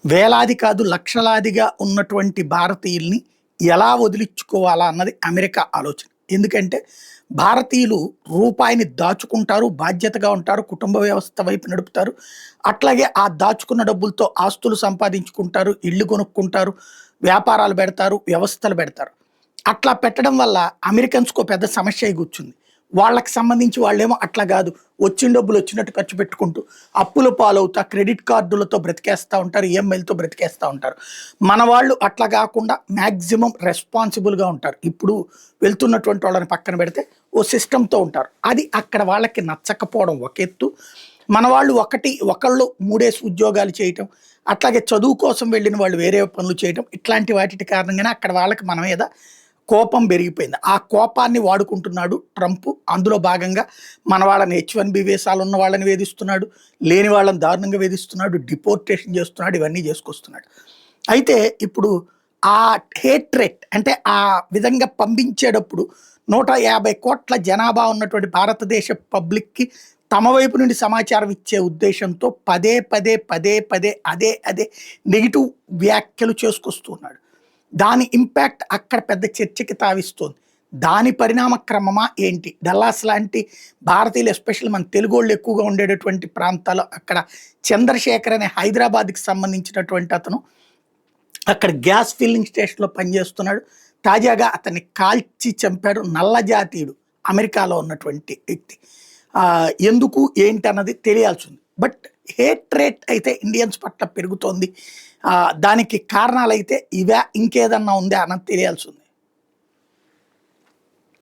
వేలాది కాదు లక్షలాదిగా ఉన్నటువంటి భారతీయుల్ని ఎలా వదిలించుకోవాలా అన్నది అమెరికా ఆలోచన. ఎందుకంటే భారతీయులు రూపాయిని దాచుకుంటారు, బాధ్యతగా ఉంటారు, కుటుంబ వ్యవస్థ వైపు నడుపుతారు. అట్లాగే ఆ దాచుకున్న డబ్బులతో ఆస్తులు సంపాదించుకుంటారు, ఇళ్ళు కొనుక్కుంటారు, వ్యాపారాలు పెడతారు, వ్యవస్థలు పెడతారు. అట్లా పెట్టడం వల్ల అమెరికన్స్‌కో పెద్ద సమస్య అయి కూర్చుంది. వాళ్ళకి సంబంధించి వాళ్ళేమో అట్లా గాదు. వచ్చిన డబ్బులు వచ్చినట్టు ఖర్చు పెట్టుకుంటూ, అప్పుల పాలవుతా, క్రెడిట్ కార్డులతో బ్రతికేస్తా ఉంటారు, ఈఎంఐలతో బ్రతికేస్తా ఉంటారు. మన వాళ్ళు అట్లా గాకుండా మాక్సిమం రెస్పాన్సిబుల్‌గా ఉంటారు. ఇప్పుడు వెళ్తున్నటువంటి వాళ్ళని పక్కన పెడితే ఓ సిస్టమ్‌తో ఉంటారు. అది అక్కడ వాళ్ళకి నచ్చకపోవడం ఒక ఎత్తు. మన వాళ్ళు ఒకళ్ళు 3 ఉద్యోగాలు చేయటం, అట్లాగే చదువు కోసం వెళ్ళిన వాళ్ళు వేరే పనులు చేయటం, ఇట్లాంటి వాటిటి కారణంగానే అక్కడ వాళ్ళకి మన మీద కోపం పెరిగిపోయింది. ఆ కోపాన్ని వాడుకుంటున్నాడు ట్రంప్. అందులో భాగంగా మన వాళ్ళని H1B వీసాలు ఉన్న వాళ్ళని వేధిస్తున్నాడు, లేని వాళ్ళని దారుణంగా వేధిస్తున్నాడు, డిపోర్టేషన్ చేస్తున్నాడు, ఇవన్నీ చేసుకొస్తున్నాడు. అయితే ఇప్పుడు ఆ హేట్రేట్ అంటే ఆ విధంగా పంపించేటప్పుడు 150 కోట్ల జనాభా ఉన్నటువంటి భారతదేశ పబ్లిక్‌కి తమ వైపు నుండి సమాచారం ఇచ్చే ఉద్దేశంతో పదే అదే నెగెటివ్ వ్యాఖ్యలు చేసుకొస్తున్నాడు. దాని ఇంపాక్ట్ అక్కడ పెద్ద చర్చకి తావిస్తోంది. దాని పరిణామ క్రమమా ఏంటి? డల్లాస్ లాంటి భారతీయులు ఎస్పెషల్లీ మన తెలుగోళ్ళు ఎక్కువగా ఉండేటటువంటి ప్రాంతాల్లో అక్కడ చంద్రశేఖర్ అనే హైదరాబాద్‌కి సంబంధించినటువంటి అతను అక్కడ గ్యాస్ ఫిల్లింగ్ స్టేషన్‌లో పనిచేస్తున్నాడు. తాజాగా అతన్ని కాల్చి చంపారు. నల్ల జాతీయుడు అమెరికాలో ఉన్నటువంటి వ్యక్తి. ఎందుకు ఏంటి అన్నది తెలియాల్సింది. బట్ హేట్రేట్ అయితే ఇండియన్స్ పట్ల పెరుగుతోంది. దానికి కారణాలైతే ఇవా ఇంకేదన్నా ఉందా అన్నది తెలియాల్సింది.